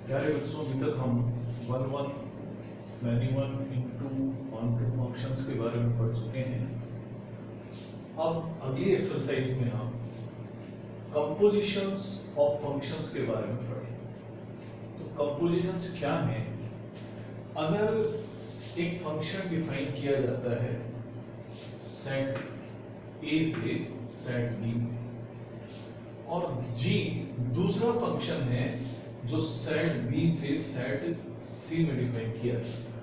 प्यारे बच्चों, अभी तक हम one one many one into one two functions के बारे में पढ़ चुके हैं। अब अगली एक्सरसाइज में हम कंपोजिशंस ऑफ फंक्शंस के बारे में पढ़ें। तो कंपोजिशंस क्या हैं? अगर एक फंक्शन डिफाइन किया जाता है सेट ए से सेट बी और जी दूसरा फंक्शन है जो सेट बी से सेट सी में डिफाइन किया जाता है।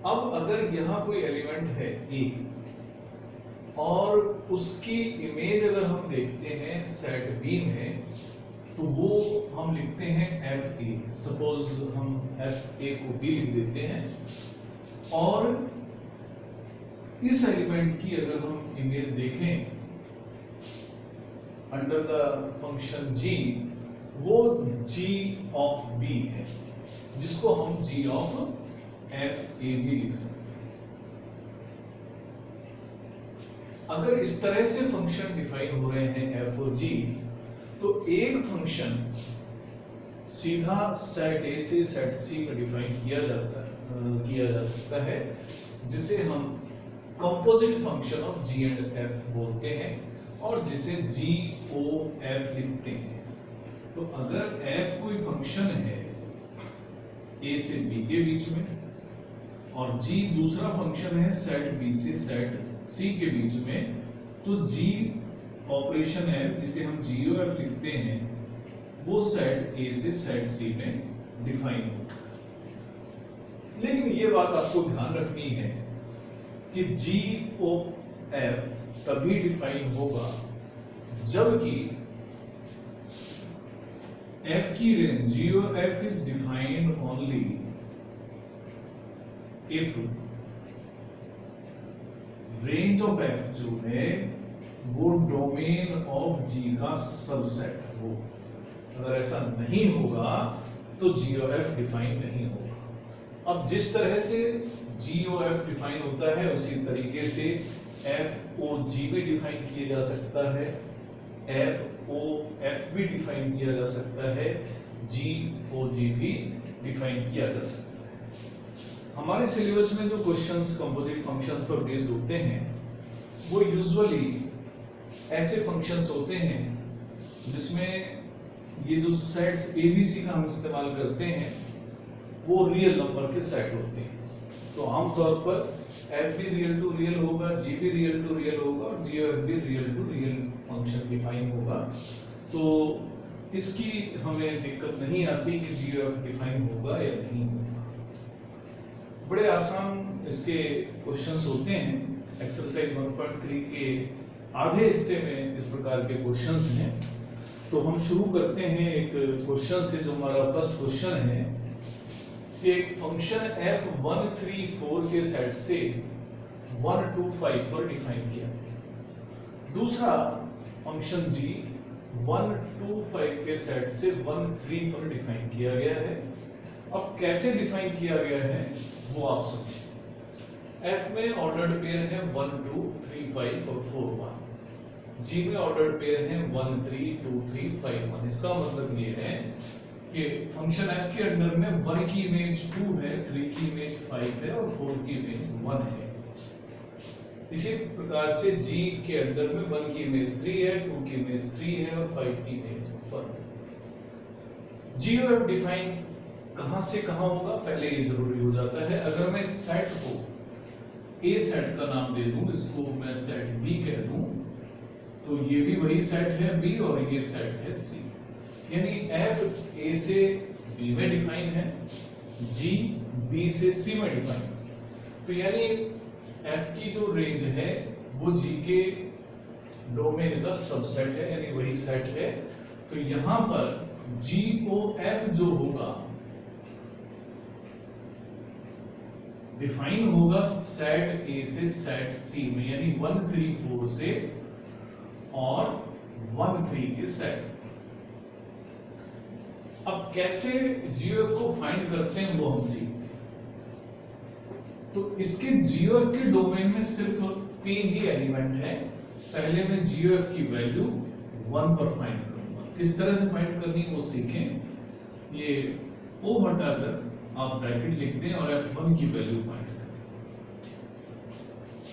अब अगर यहां कोई एलिमेंट है ए और उसकी इमेज अगर हम देखते हैं सेट बी में, तो वो हम लिखते हैं एफ ए। सपोज हम एफ ए को बी लिख देते हैं और इस एलिमेंट की अगर हम इमेज देखें अंडर द फंक्शन g, वो g ऑफ b है, जिसको हम g ऑफ f a भी लिख सकते हैं। अगर इस तरह से फंक्शन डिफाइन हो रहे हैं f और g, तो एक फंक्शन सीधा सेट a से सेट c में डिफाइन किया जा सकता है, जिसे हम composite function of g and f बोलते हैं और जिसे g o f लिखते हैं। तो अगर f कोई फंक्शन है a से b के बीच में और g दूसरा फंक्शन है सेट b से सेट c के बीच में, तो g ऑपरेशन है जिसे हम g o f लिखते हैं, वो सेट a से सेट c में डिफाइन होता है। लेकिन ये बात आपको ध्यान रखनी है कि g o f तभी डिफाइन होगा जबकि f की range g of f is defined only if range of f जो है वो डोमेन ऑफ g का सबसेट हो। अगर ऐसा नहीं होगा तो g of f डिफाइन नहीं होगा। अब जिस तरह से g of f डिफाइन होता है उसी तरीके से f o g भी डिफाइन किया जा सकता है, f o f भी डिफाइन किया जा सकता है, g o g भी डिफाइन किया जा सकता है। हमारे सिलेबस में जो क्वेश्चंस कंपोजिट फंक्शंस पर बेस्ड होते हैं वो यूजुअली ऐसे फंक्शंस होते हैं जिसमें ये जो सेट्स abc का हम इस्तेमाल करते हैं वो रियल नंबर के सेट होते हैं। तो आमतौर पर f भी रियल टू रियल होगा, g भी रियल टू रियल होगा और g of f भी real to real function define होगा। तो इसकी हमें दिक्कत नहीं आती कि g of f डिफाइन होगा या नहीं होगा। बड़े आसान इसके क्वेश्चंस होते हैं। एक्सरसाइज 1.3 के आधे हिस्से में इस प्रकार के क्वेश्चंस हैं। तो हम शुरू करते हैं एक क्वेश्चन से, जो हमारा फर्स्ट क्वेश्चन है कि एक फंक्शन f134 के सेट से 125 पर डिफाइन किया गया। दूसरा फंक्शन g 125 के सेट से 13 पर डिफाइन किया गया है। अब कैसे डिफाइन किया गया है वो आप समझिए। f में ऑर्डर्ड पेयर है 1 2 3 5 और 4 1। g में ऑर्डर्ड पेयर है 1 3 2 3 5 1। इसका मतलब ये है कि फंक्शन f के अंडर में 1 की इमेज 2 है, 3 की इमेज 5 है और 4 की इमेज 1 है। इसी प्रकार से g के अंडर में 1 की इमेज 3 है, 2 की इमेज 3 है और 5 की इमेज 1 है। g of f डिफाइन कहां से कहां होगा पहले ये जरूरी हो जाता है। अगर मैं सेट को a सेट का नाम दे दूं, इसको मैं सेट b कह दूं, तो ये भी वही सेट है b और ये सेट है c। यानी f a से b में डिफाइन है, g b से c में डिफाइन है। तो यानी f की जो रेंज है वो g के डोमेन का सबसेट है, यानी वही सेट है। तो यहां पर g o f जो होगा डिफाइन होगा सेट a से सेट c में, यानी 1 3 4 से और 1 3 के सेट। अब कैसे g of f को फाइंड करते हैं वो हम सीखते हैं। तो इसके g of f के डोमेन में सिर्फ 3 ही एलिमेंट है। पहले मैं g of f की वैल्यू 1 पर फाइंड करूंगा। किस तरह से फाइंड करनी है वो सीखें। ये ओ हटाकर आप ब्रैकेट लिखते हैं और F1 की वैल्यू फाइंड करें।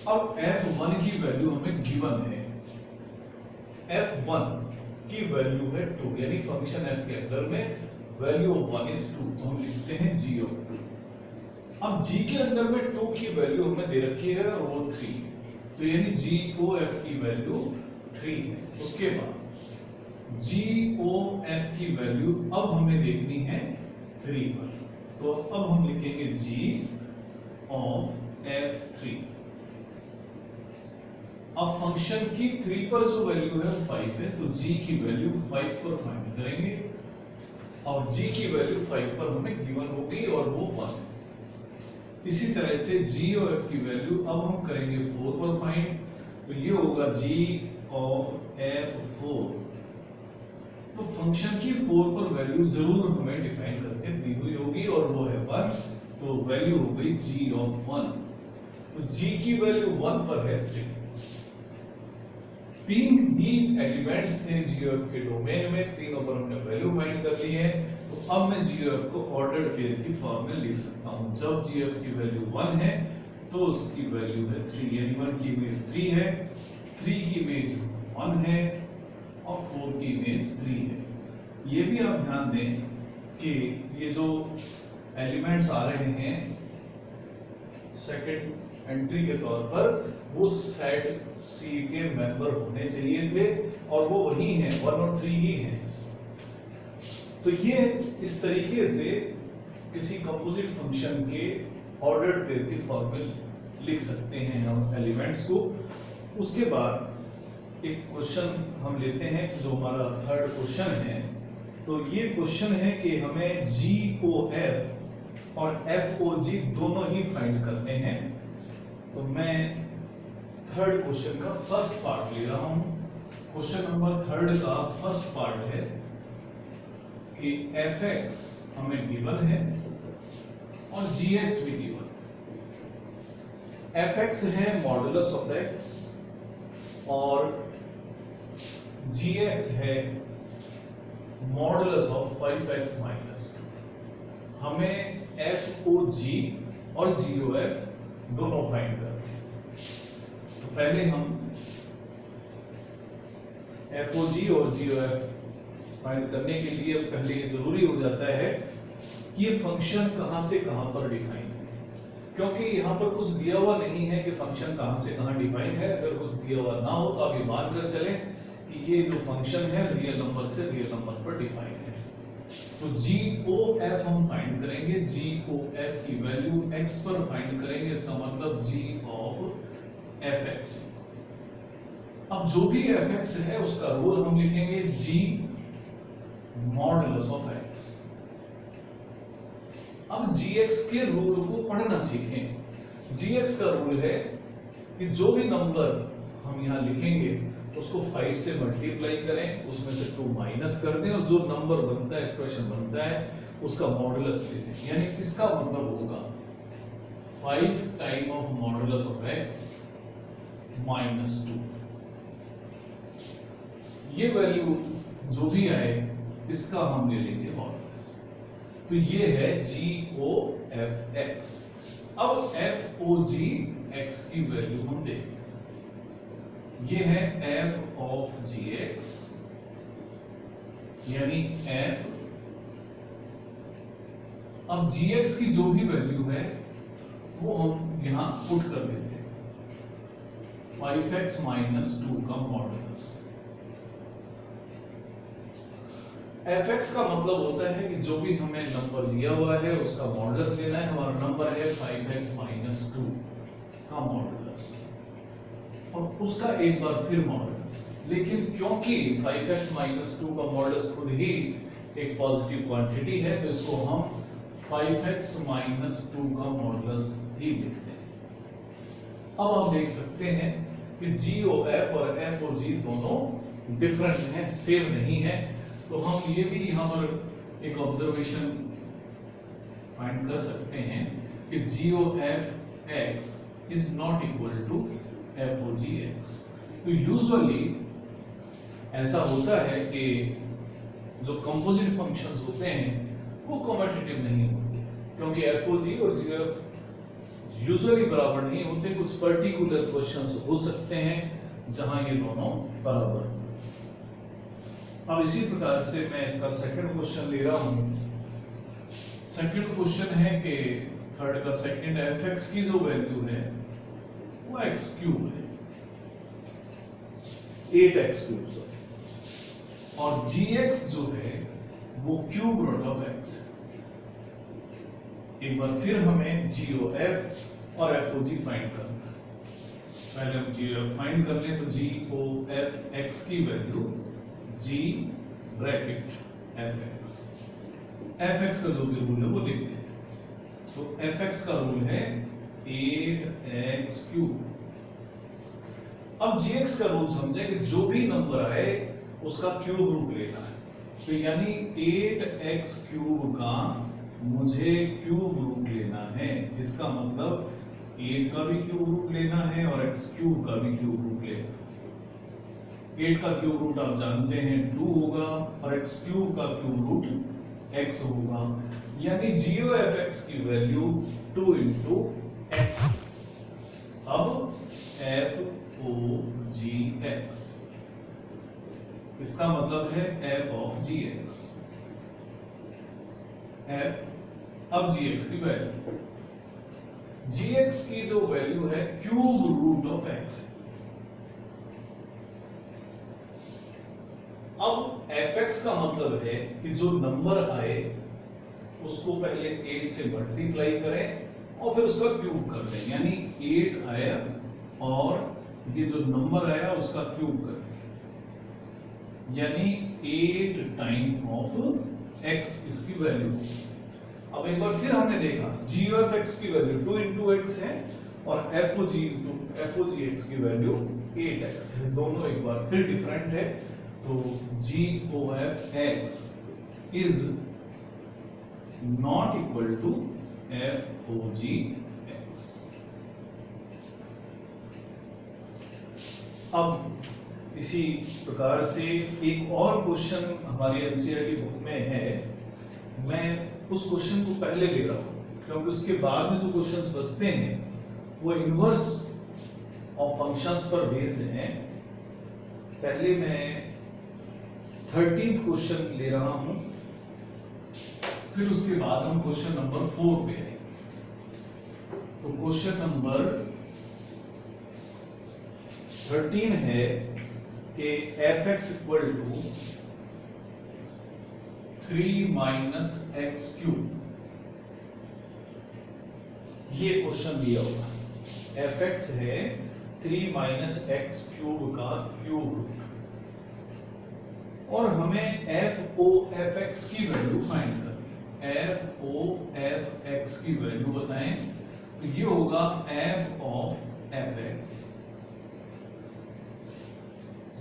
अब F1 की वैल्यू हमें गिवन है, F1 की वैल्यू है 2, यानी फंक्शन f के अंदर में वैल्यू ऑफ 1 is 2, तो हम लिखते हैं g of 2। अब g के अंदर में 2 की वैल्यू हमें दे रखी है और वो 3, तो यानी g o f की वैल्यू 3 है। उसके बाद g o f की वैल्यू अब हमें देखनी है 3 पर, तो अब हम लिखेंगे g of f3। अब फंक्शन की 3 पर जो वैल्यू है वो 5 है, तो g की वैल्यू 5 पर फाइंड करेंगे और g की वैल्यू 5 पर हमें गिवन हो गई और वो 1। इसी तरह से g और f की वैल्यू अब हम करेंगे 4 पर फाइंड, तो ये होगा g of f4। तो फंक्शन की 4 पर वैल्यू जरूर हमें डिफाइन करके दी हुई होगी और वो है 1, तो वैल्यू हो गई g of 1। तो g की वैल्यू 1 पर है 3। 3 ही एलिमेंट्स थे GOF के डोमेन में, तीनों पर हमने वैल्यू फाइंड कर ली है। तो अब मैं GOF को ऑर्डर्ड पेयर की फॉर्म में लिख सकता हूं। जब GOF की वैल्यू 1 है तो उसकी वैल्यू है 3, यानी 1 की इमेज 3 है, 3 की इमेज 1 है और 4 की इमेज 3 है। ये भी आप ध्यान दें कि ये जो एलिमेंट्स आ रहे हैं सेकंड एंट्री के तौर पर, वो सेट C के मेंबर होने चाहिए थे और वो वही हैं, 1 और 3 ही हैं। तो ये इस तरीके से किसी कंपोजिट फंक्शन के ऑर्डर्ड पेयर की फॉर्म में लिख सकते हैं हम एलिमेंट्स को। उसके बाद एक क्वेश्चन हम लेते हैं जो हमारा थर्ड क्वेश्चन है। तो ये क्वेश्चन है कि हमें GOF और FOG दोनों ही फाइंड करने हैं। तो मैं थर्ड क्वेश्चन का फर्स्ट पार्ट ले रहा हूं। क्वेश्चन नंबर थर्ड का फर्स्ट पार्ट है कि fx हमें गिवन है और gx भी गिवन। fx है मॉडुलस ऑफ x और gx है मॉडुलस ऑफ 5x माइनस 2। हमें FOG और GOF दोनों फाइंड करते हैं। तो पहले हम FOG और GOF फाइंड करने के लिए पहले ये जरूरी हो जाता है कि ये फंक्शन कहां से कहां पर डिफाइन है, क्योंकि यहां पर कुछ दिया हुआ नहीं है कि फंक्शन कहां से कहां डिफाइन है। अगर कुछ दिया हुआ ना हो तो आप ये मानकर चलें कि ये जो फंक्शन है रियल नंबर से रियल नंबर पर डिफाइन है। तो GOF हम फाइंड करेंगे, GOF की वैल्यू x पर फाइंड करेंगे, इसका मतलब g of fx। अब जो भी fx है उसका रूल हम लिखेंगे g मॉडुलस ऑफ x। अब gx के रूल को पढ़ना सीखें। gx का रूल है कि जो भी नंबर हम यहां लिखेंगे उसको 5 से मल्टीप्लाई करें, उसमें से 2 माइनस कर दें और जो नंबर बनता है, एक्सप्रेशन बनता है, उसका मॉडुलस ले लें। यानी इसका मतलब होगा 5 time of modulus of x minus 2। ये वैल्यू जो भी आए इसका हम ले लेंगे मॉडुलस। तो ये है GOFX। अब FOG x की वैल्यू हम देखते हैं। ये है f of gx, यानी f। अब gx की जो भी वैल्यू है वो हम यहां पुट कर देते हैं, 5x माइनस 2 का मॉडुलस। fx का मतलब होता है कि जो भी हमें नंबर दिया हुआ है उसका मॉडुलस लेना है। हमारा नंबर है 5x माइनस 2 का मॉडुलस और उसका एक बार फिर मॉडुलस। लेकिन क्योंकि 5x माइनस 2 का मॉडुलस खुद ही एक पॉजिटिव क्वांटिटी है तो इसको हम 5x माइनस 2 का मॉडुलस ही लिखते हैं। अब आप देख सकते हैं कि GOF और FOG दोनों डिफरेंट हैं, सेम नहीं है। तो हम ये भी यहाँ पर एक ऑब्जर्वेशन फाइंड कर सकते हैं कि GOFX is not equal to FOGX। तो यूजुअली ऐसा होता है कि जो कंपोजिट फंक्शंस होते हैं वो कम्यूटेटिव नहीं होते, क्योंकि एफओजी और जीएफ यूजुअली बराबर नहीं होते। कुछ पर्टिकुलर क्वेश्चंस हो सकते हैं जहां ये दोनों बराबर हो। अब इसी प्रकार से मैं इसका सेकंड क्वेश्चन ले रहा हूं। सेकंड क्वेश्चन है कि थर्ड का सेकंड, एफ एक्स की जो वैल्यू है वो एक्स क्यूब है, 8x क्यूब, और gx जो है वो क्यूब रूट ऑफ x। एक बार फिर हमें GOF और FOG फाइंड करना है। पहले हम GOF फाइंड कर लें, तो GOF x की value G bracket fx, fx का जो भी रूल है वो लिख देते हैं। तो fx का रूल है 8x क्यूब। अब gx का रूल समझे कि जो भी नंबर आए उसका क्यूब रूट लेना है। तो यानी 8x क्यूब का मुझे क्यूब रूट लेना है। इसका मतलब 8 का भी क्यूब रूट लेना है और x क्यूब का भी क्यूब रूट लेना है। 8 का क्यूब रूट आप जानते हैं 2 होगा और x क्यूब का क्यूब रूट x होगा। यानी GOF की वैल्यू 2 into x। अब FOGX, इसका मतलब है f of gx। अब gx की वैल्यू, gx की जो वैल्यू है क्यूब रूट ऑफ x। अब fx का मतलब है कि जो नंबर आए उसको पहले 8 से मल्टीप्लाई करें और फिर उसका क्यूब कर दें। यानी 8 आया और ये जो नंबर आया उसका क्यूब कर दें, यानी 8 टाइम ऑफ x इसकी वैल्यू। अब एक बार फिर हमने देखा GOF की वैल्यू 2 into x है और FOGX की वैल्यू 8x है। दोनों एक बार फिर डिफरेंट है। तो GOF is not equal to FOGX। अब इसी प्रकार से एक और क्वेश्चन हमारी एनसीईआरटी बुक में है। मैं उस क्वेश्चन को पहले ले रहा हूं क्योंकि उसके बाद में जो क्वेश्चंस बचते हैं वो इनवर्स ऑफ फंक्शंस पर बेस्ड हैं। पहले मैं 13th क्वेश्चन ले रहा हूं, फिर उसके बाद हम क्वेश्चन नंबर 4 पे आएंगे। तो क्वेश्चन नंबर 13 है कि fx equal to 3 minus x cube. ये क्वेश्चन दिया होगा। fx है 3 माइनस एक्स क्यूब का क्यूब रूट और हमें FOFX की वैल्यू फाइंड करनी है। FOFX की वैल्यू बताएं तो ये होगा f of fx।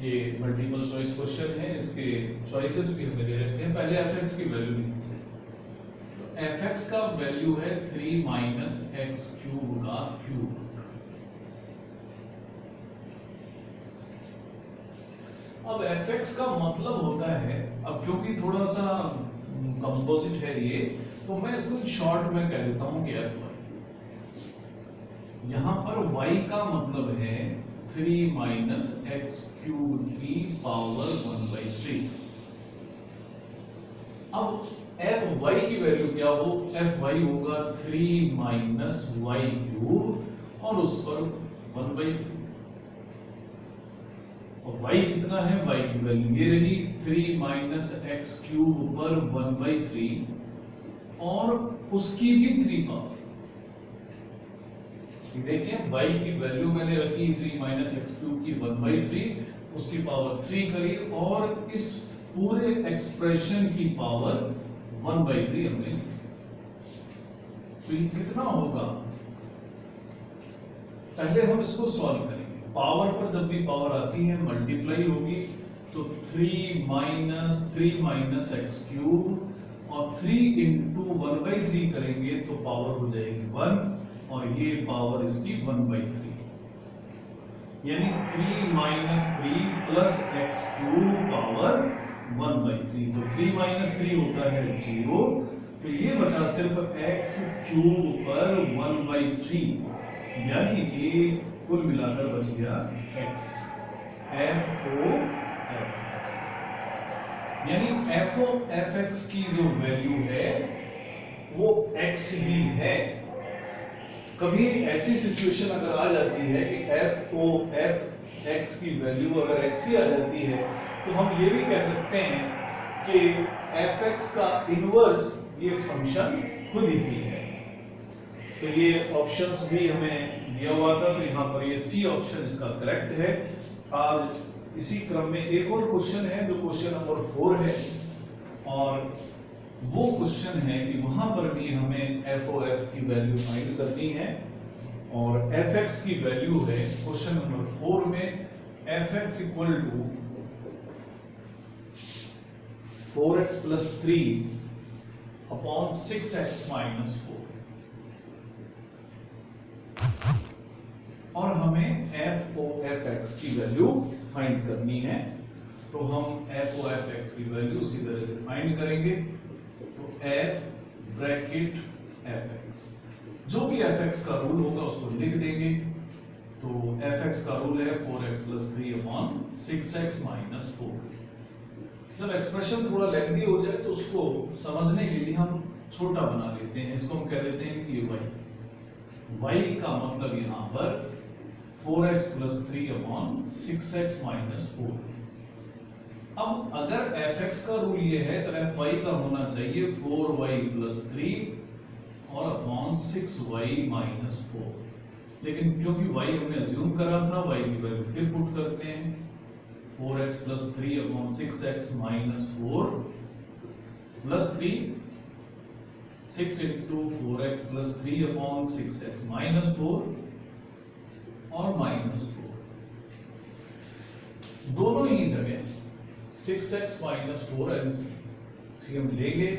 ये मल्टीपल चॉइस क्वेश्चन है, इसके चॉइसेस भी हमें दे रखे हैं। पहले fx की वैल्यू लिखते हैं। तो fx का वैल्यू है 3 माइनस एक्स क्यूब का क्यूब। अब fx का मतलब होता है, अब क्योंकि थोड़ा सा कंपोजिट है ये, तो मैं इसको शॉर्ट में कह देता हूं कि fy। यहां पर y का मतलब है 3 माइनस एक्स क्यूब की पावर 1/3। अब fy की वैल्यू क्या हो? fy होगा 3 माइनस y क्यूब और उस पर 1/3। और y कितना है? y की वैल्यू ये रही 3 माइनस एक्स क्यूब पर 1/3 और उसकी भी 3 पावर। देखें y की वैल्यू मैंने रखी 3 माइनस एक्स क्यूब की 1/3, उसकी पावर 3 करी और इस पूरे एक्सप्रेशन की पावर 1/3 हमने। तो ये कितना होगा? पहले हम इसको सॉल्व करेंगे। पावर पर जब भी पावर आती है मल्टीप्लाई होगी, तो 3 माइनस एक्स क्यूब और 3 इंटू 1/3 करेंगे तो पावर हो जाएगी 1 और ये पावर इसकी 1/3, यानी 3 minus 3 plus x cube power 1/3, तो 3 - 3 होता है 0, तो ये बचा सिर्फ x क्यूब पर 1/3, यानी कि कुल मिलाकर बच गया x, FOFX, यानी FOFX की जो वैल्यू है वो x ही है। कभी ऐसी सिचुएशन अगर आ जाती है कि FOFX की वैल्यू अगर x ही आ जाती है, तो हम ये भी कह सकते हैं कि fx का इनवर्स ये फंक्शन खुद ही है। तो ये ऑप्शंस भी हमें दिया हुआ था, तो यहाँ पर ये सी ऑप्शन इसका करेक्ट है। आज इसी क्रम में एक और क्वेश्चन है जो क्वेश्चन नंबर 4 है, और वो क्वेश्चन है कि वहां पर भी हमें FOF की वैल्यू फाइंड करनी है, और fx की वैल्यू है क्वेश्चन नंबर 4 में fx equal to 4x + 3 upon 6x - 4, और हमें FOFX की वैल्यू फाइंड करनी है। तो हम FOFX की वैल्यू इसी तरह से फाइंड करेंगे, तो F ब्रैकेट fx, जो भी fx का रूल होगा उसको लिख देंगे। तो fx का रूल है 4x + 3 अपॉन 6x - 4। जब एक्सप्रेशन थोड़ा लेंथी हो जाए तो उसको समझने के लिए हम छोटा बना लेते हैं, इसको हम कह देते हैं कि y का मतलब यहाँ पर 4x + 3 अपॉन 6x - 4। अब अगर fx का रूल ये है तो fy का होना चाहिए 4y + 3 और अपॉन 6y - 4, लेकिन क्योंकि y हमने अज्यूम करा था, y की वैल्यू फिर पुट करते हैं, 4x + 3 upon 6x - 4 plus 3, 6 × 4x + 3 upon 6x - 4 और -4, दोनों ही जगह 6x - 4 एलसीएम लेंगे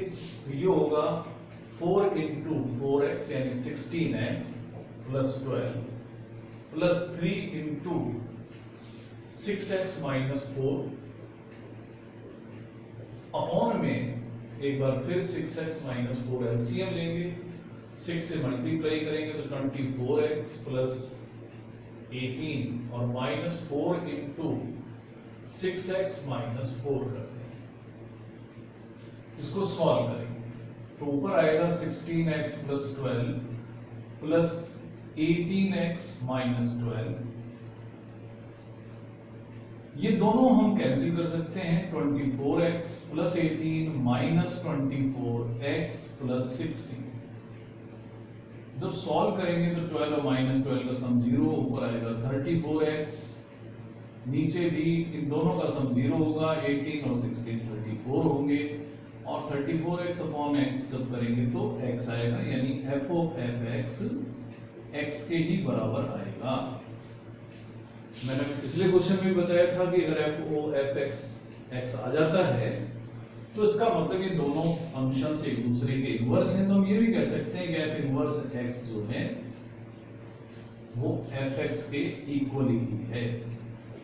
तो ये होगा 4 × 4x यानी 16x + 12 प्लस 3 × 6x - 4 अपॉन में एक बार फिर 6x - 4 एलसीएम लेंगे, 6 से मल्टीप्लाई करेंगे तो 24x + 18 और -4 × 6x - 4 करते हैं। इसको सॉल्व करेंगे तो ऊपर आएगा 16x + 12 प्लस 18x - 12, ये दोनों हम कैंसिल कर सकते हैं, 24x + 18 -24x + 16। जब सॉल्व करेंगे तो 12 और -12 का सम 0, ऊपर आएगा 34x, नीचे भी इन दोनों का सम 0 होगा, 18 और 16 34 होंगे, और 34x अपॉन x जब करेंगे तो x आएगा, यानी FOFX x के ही बराबर आएगा। मैंने पिछले क्वेश्चन में बताया था कि अगर FOFX x आ जाता है तो इसका मतलब ये दोनों फंक्शंस एक दूसरे के इनवर्स हैं, तो हम ये भी कह सकते हैं कि F इनवर्स x जो है वो fx के इक्वली ही है,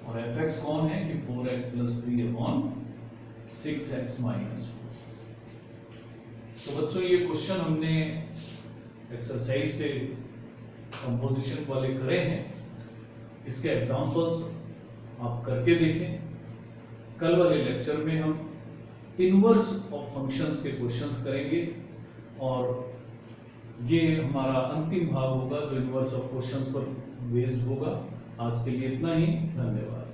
और fx कौन है कि 4x + 3 अपॉन 6x - 4। तो बच्चों ये क्वेश्चन हमने एक्सरसाइज से कंपोजिशन वाले करे हैं, इसके एग्जांपल्स आप करके देखें। कल वाले लेक्चर में हम इनवर्स ऑफ फंक्शंस के क्वेश्चंस करेंगे, और ये हमारा अंतिम भाग होगा जो इनवर्स ऑफ क्वेश्चंस पर बेस्ड होगा। आज के लिए इतना ही, धन्यवाद।